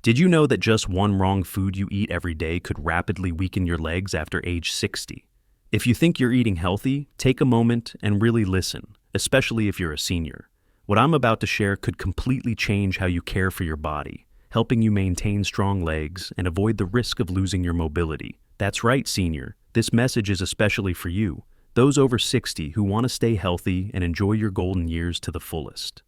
Did you know that just one wrong food you eat every day could rapidly weaken your legs after age 60? If you think you're eating healthy, take a moment and really listen, especially if you're a senior. What I'm about to share could completely change how you care for your body, helping you maintain strong legs and avoid the risk of losing your mobility. That's right, senior. This message is especially for you, those over 60 who want to stay healthy and enjoy your golden years to the fullest.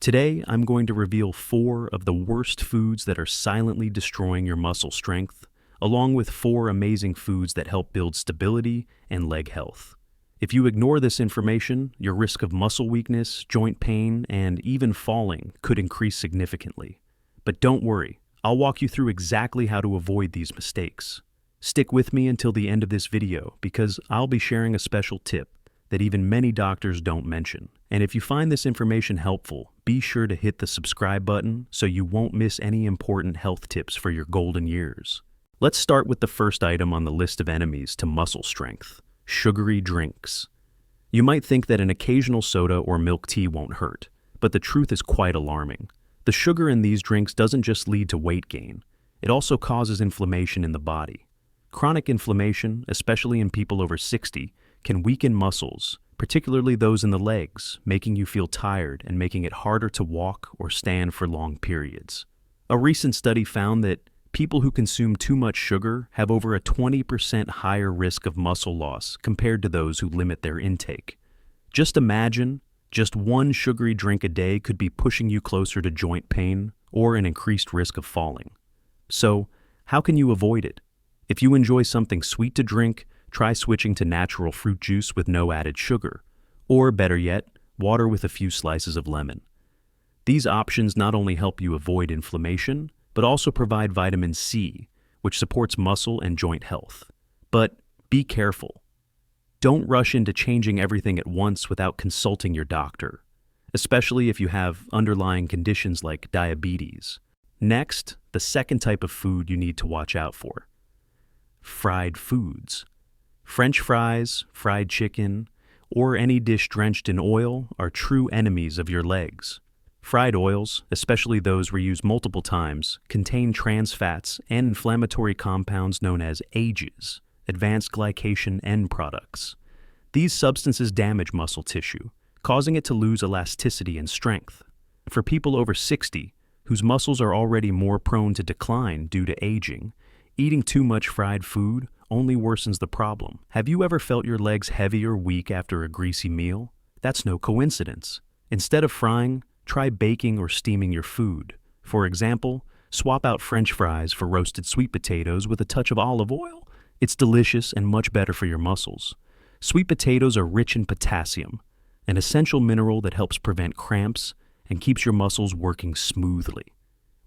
Today, I'm going to reveal 4 of the worst foods that are silently destroying your muscle strength, along with 4 amazing foods that help build stability and leg health. If you ignore this information, your risk of muscle weakness, joint pain, and even falling could increase significantly. But don't worry, I'll walk you through exactly how to avoid these mistakes. Stick with me until the end of this video because I'll be sharing a special tip that even many doctors don't mention. And if you find this information helpful, be sure to hit the subscribe button so you won't miss any important health tips for your golden years. Let's start with the first item on the list of enemies to muscle strength: sugary drinks. You might think that an occasional soda or milk tea won't hurt, but the truth is quite alarming. The sugar in these drinks doesn't just lead to weight gain, it also causes inflammation in the body. Chronic inflammation, especially in people over 60, can weaken muscles, particularly those in the legs, making you feel tired and making it harder to walk or stand for long periods. A recent study found that people who consume too much sugar have over a 20% higher risk of muscle loss compared to those who limit their intake. Just imagine, just one sugary drink a day could be pushing you closer to joint pain or an increased risk of falling. So, how can you avoid it? If you enjoy something sweet to drink, try switching to natural fruit juice with no added sugar, or better yet, water with a few slices of lemon. These options not only help you avoid inflammation, but also provide vitamin C, which supports muscle and joint health. But be careful. Don't rush into changing everything at once without consulting your doctor, especially if you have underlying conditions like diabetes. Next, the second type of food you need to watch out for: fried foods. French fries, fried chicken, or any dish drenched in oil are true enemies of your legs. Fried oils, especially those reused multiple times, contain trans fats and inflammatory compounds known as AGEs, advanced glycation end products. These substances damage muscle tissue, causing it to lose elasticity and strength. For people over 60, whose muscles are already more prone to decline due to aging, eating too much fried food only worsens the problem. Have you ever felt your legs heavy or weak after a greasy meal? That's no coincidence. Instead of frying, try baking or steaming your food. For example, swap out French fries for roasted sweet potatoes with a touch of olive oil. It's delicious and much better for your muscles. Sweet potatoes are rich in potassium, an essential mineral that helps prevent cramps and keeps your muscles working smoothly.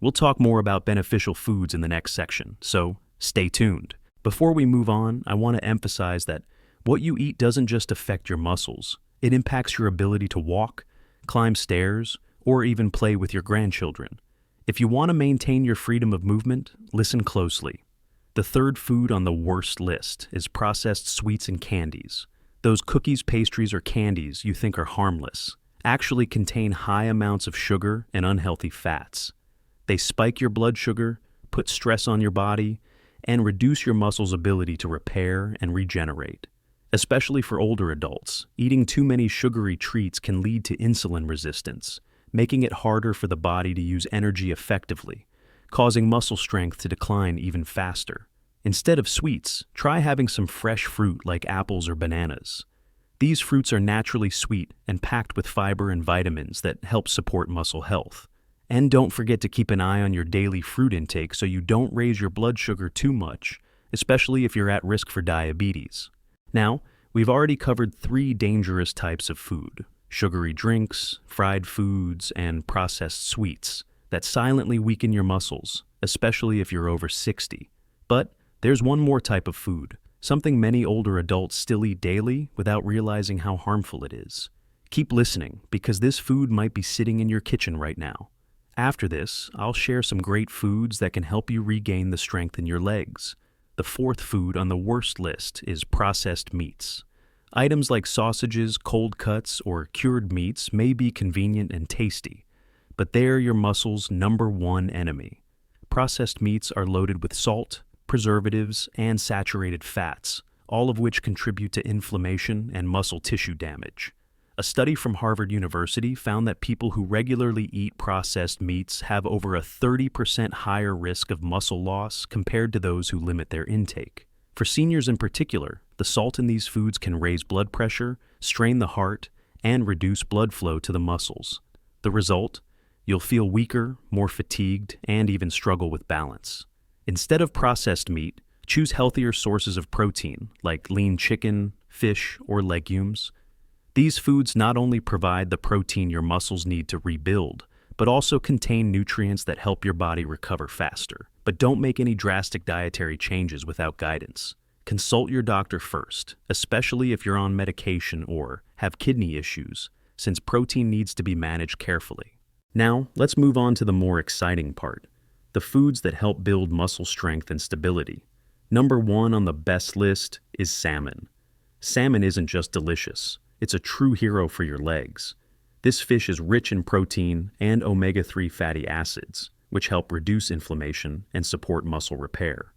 We'll talk more about beneficial foods in the next section, so stay tuned. Before we move on, I want to emphasize that what you eat doesn't just affect your muscles. It impacts your ability to walk, climb stairs, or even play with your grandchildren. If you want to maintain your freedom of movement, listen closely. The third food on the worst list is processed sweets and candies. Those cookies, pastries, or candies you think are harmless actually contain high amounts of sugar and unhealthy fats. They spike your blood sugar, put stress on your body, and reduce your muscles' ability to repair and regenerate. Especially for older adults, eating too many sugary treats can lead to insulin resistance, making it harder for the body to use energy effectively, causing muscle strength to decline even faster. Instead of sweets, try having some fresh fruit like apples or bananas. These fruits are naturally sweet and packed with fiber and vitamins that help support muscle health. And don't forget to keep an eye on your daily fruit intake so you don't raise your blood sugar too much, especially if you're at risk for diabetes. Now, we've already covered 3 dangerous types of food: sugary drinks, fried foods, and processed sweets that silently weaken your muscles, especially if you're over 60. But there's one more type of food, something many older adults still eat daily without realizing how harmful it is. Keep listening, because this food might be sitting in your kitchen right now. After this, I'll share some great foods that can help you regain the strength in your legs. The fourth food on the worst list is processed meats. Items like sausages, cold cuts, or cured meats may be convenient and tasty, but they're your muscles' #1 enemy. processed meats are loaded with salt, preservatives, and saturated fats, all of which contribute to inflammation and muscle tissue damage. A study from Harvard University found that people who regularly eat processed meats have over a 30% higher risk of muscle loss compared to those who limit their intake. For seniors in particular, the salt in these foods can raise blood pressure, strain the heart, and reduce blood flow to the muscles. The result? You'll feel weaker, more fatigued, and even struggle with balance. Instead of processed meat, choose healthier sources of protein like lean chicken, fish, or legumes. These foods not only provide the protein your muscles need to rebuild, but also contain nutrients that help your body recover faster. But don't make any drastic dietary changes without guidance. Consult your doctor first, especially if you're on medication or have kidney issues, since protein needs to be managed carefully. Now, let's move on to the more exciting part, the foods that help build muscle strength and stability. Number 1 on the best list is salmon. Salmon isn't just delicious, it's a true hero for your legs. This fish is rich in protein and omega-3 fatty acids, which help reduce inflammation and support muscle repair.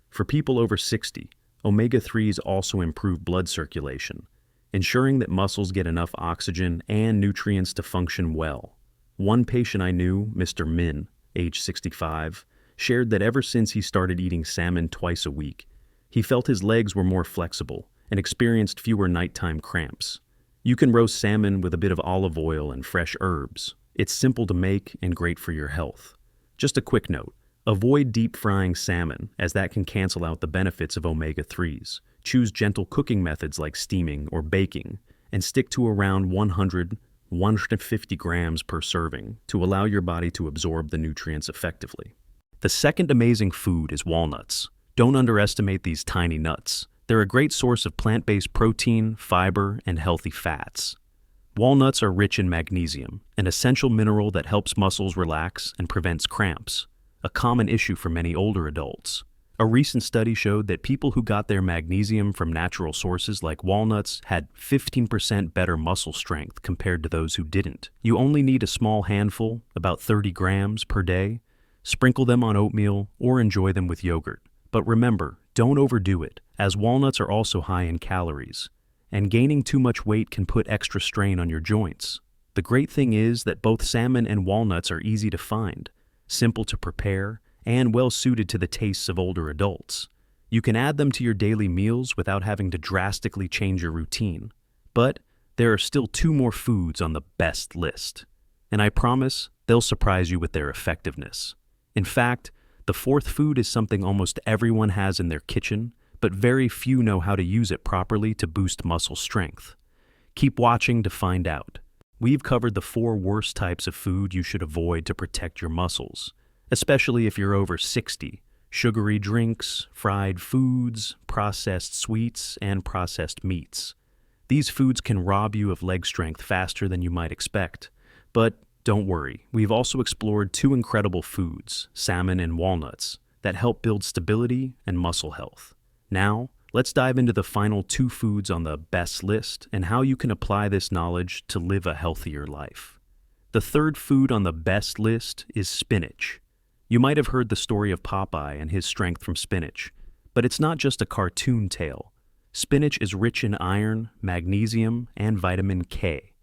For people over 60, omega-3s also improve blood circulation, ensuring that muscles get enough oxygen and nutrients to function well. One patient I knew, Mr. Min, age 65, shared that ever since he started eating salmon twice a week, he felt his legs were more flexible and experienced fewer nighttime cramps. You can roast salmon with a bit of olive oil and fresh herbs. It's simple to make and great for your health. Just a quick note, avoid deep frying salmon as that can cancel out the benefits of omega-3s. Choose gentle cooking methods like steaming or baking and stick to around 100-150 grams per serving to allow your body to absorb the nutrients effectively. The second amazing food is walnuts. Don't underestimate these tiny nuts. They're a great source of plant-based protein, fiber, and healthy fats. Walnuts are rich in magnesium, an essential mineral that helps muscles relax and prevents cramps, a common issue for many older adults. A recent study showed that people who got their magnesium from natural sources like walnuts had 15% better muscle strength compared to those who didn't. You only need a small handful, about 30 grams per day. Sprinkle them on oatmeal or enjoy them with yogurt. But remember, don't overdo it, as walnuts are also high in calories, and gaining too much weight can put extra strain on your joints. The great thing is that both salmon and walnuts are easy to find, simple to prepare, and well suited to the tastes of older adults. You can add them to your daily meals without having to drastically change your routine. But there are still 2 more foods on the best list, and I promise they'll surprise you with their effectiveness. In fact, the 4th food is something almost everyone has in their kitchen, but very few know how to use it properly to boost muscle strength. Keep watching to find out. We've covered the 4 worst types of food you should avoid to protect your muscles, especially if you're over 60. Sugary drinks, fried foods, processed sweets, and processed meats. These foods can rob you of leg strength faster than you might expect, but don't worry, we've also explored 2 incredible foods, salmon and walnuts, that help build stability and muscle health. Now, let's dive into the final 2 foods on the best list and how you can apply this knowledge to live a healthier life. The 3rd food on the best list is spinach. You might have heard the story of Popeye and his strength from spinach, but it's not just a cartoon tale. Spinach is rich in iron, magnesium, and vitamin K,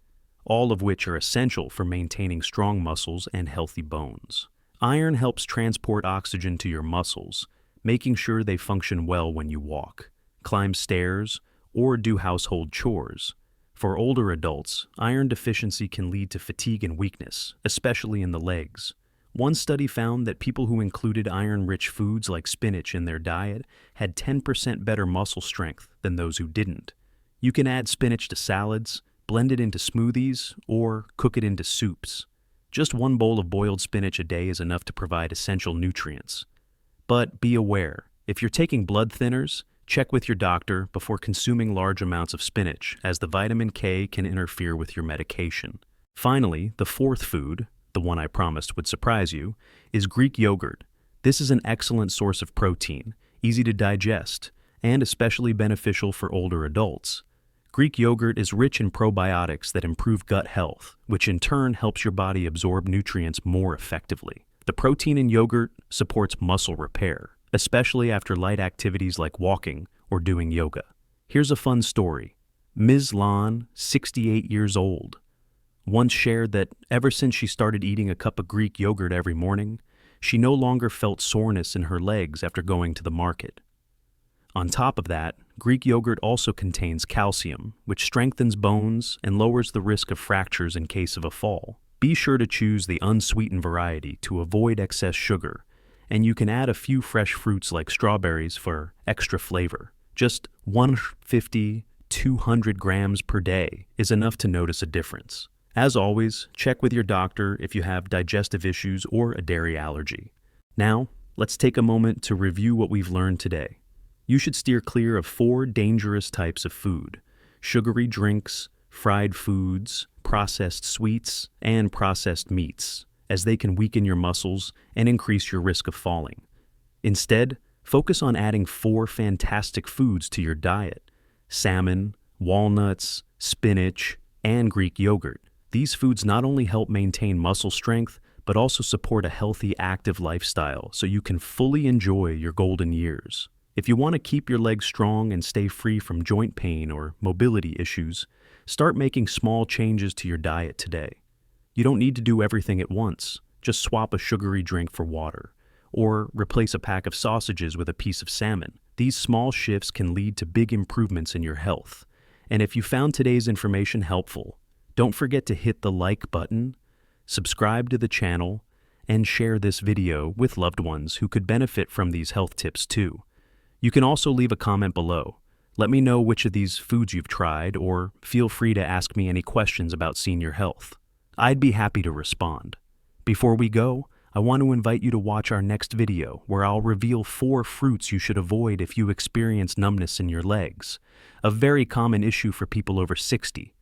all of which are essential for maintaining strong muscles and healthy bones. Iron helps transport oxygen to your muscles, making sure they function well when you walk, climb stairs, or do household chores. For older adults, iron deficiency can lead to fatigue and weakness, especially in the legs. One study found that people who included iron-rich foods like spinach in their diet had 10% better muscle strength than those who didn't. You can add spinach to salads, blend it into smoothies, or cook it into soups. Just 1 bowl of boiled spinach a day is enough to provide essential nutrients. But be aware, if you're taking blood thinners, check with your doctor before consuming large amounts of spinach, as the vitamin K can interfere with your medication. Finally, the 4th food, the one I promised would surprise you, is Greek yogurt. This is an excellent source of protein, easy to digest, and especially beneficial for older adults. Greek yogurt is rich in probiotics that improve gut health, which in turn helps your body absorb nutrients more effectively. The protein in yogurt supports muscle repair, especially after light activities like walking or doing yoga. Here's a fun story. Ms. Lan, 68 years old, once shared that ever since she started eating a cup of Greek yogurt every morning, she no longer felt soreness in her legs after going to the market. On top of that, Greek yogurt also contains calcium, which strengthens bones and lowers the risk of fractures in case of a fall. Be sure to choose the unsweetened variety to avoid excess sugar, and you can add a few fresh fruits like strawberries for extra flavor. Just 150-200 grams per day is enough to notice a difference. As always, check with your doctor if you have digestive issues or a dairy allergy. Now, let's take a moment to review what we've learned today. You should steer clear of 4 dangerous types of food: sugary drinks, fried foods, processed sweets, and processed meats, as they can weaken your muscles and increase your risk of falling. Instead, focus on adding 4 fantastic foods to your diet: salmon, walnuts, spinach, and Greek yogurt. These foods not only help maintain muscle strength, but also support a healthy, active lifestyle so you can fully enjoy your golden years. If you want to keep your legs strong and stay free from joint pain or mobility issues, start making small changes to your diet today. You don't need to do everything at once. Just swap a sugary drink for water, or replace a pack of sausages with a piece of salmon. These small shifts can lead to big improvements in your health. And if you found today's information helpful, don't forget to hit the like button, subscribe to the channel, and share this video with loved ones who could benefit from these health tips too. You can also leave a comment below. Let me know which of these foods you've tried, or feel free to ask me any questions about senior health. I'd be happy to respond. Before we go, I want to invite you to watch our next video where I'll reveal 4 fruits you should avoid if you experience numbness in your legs, a very common issue for people over 60.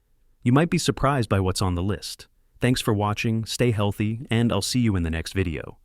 You might be surprised by what's on the list. Thanks for watching, stay healthy, and I'll see you in the next video.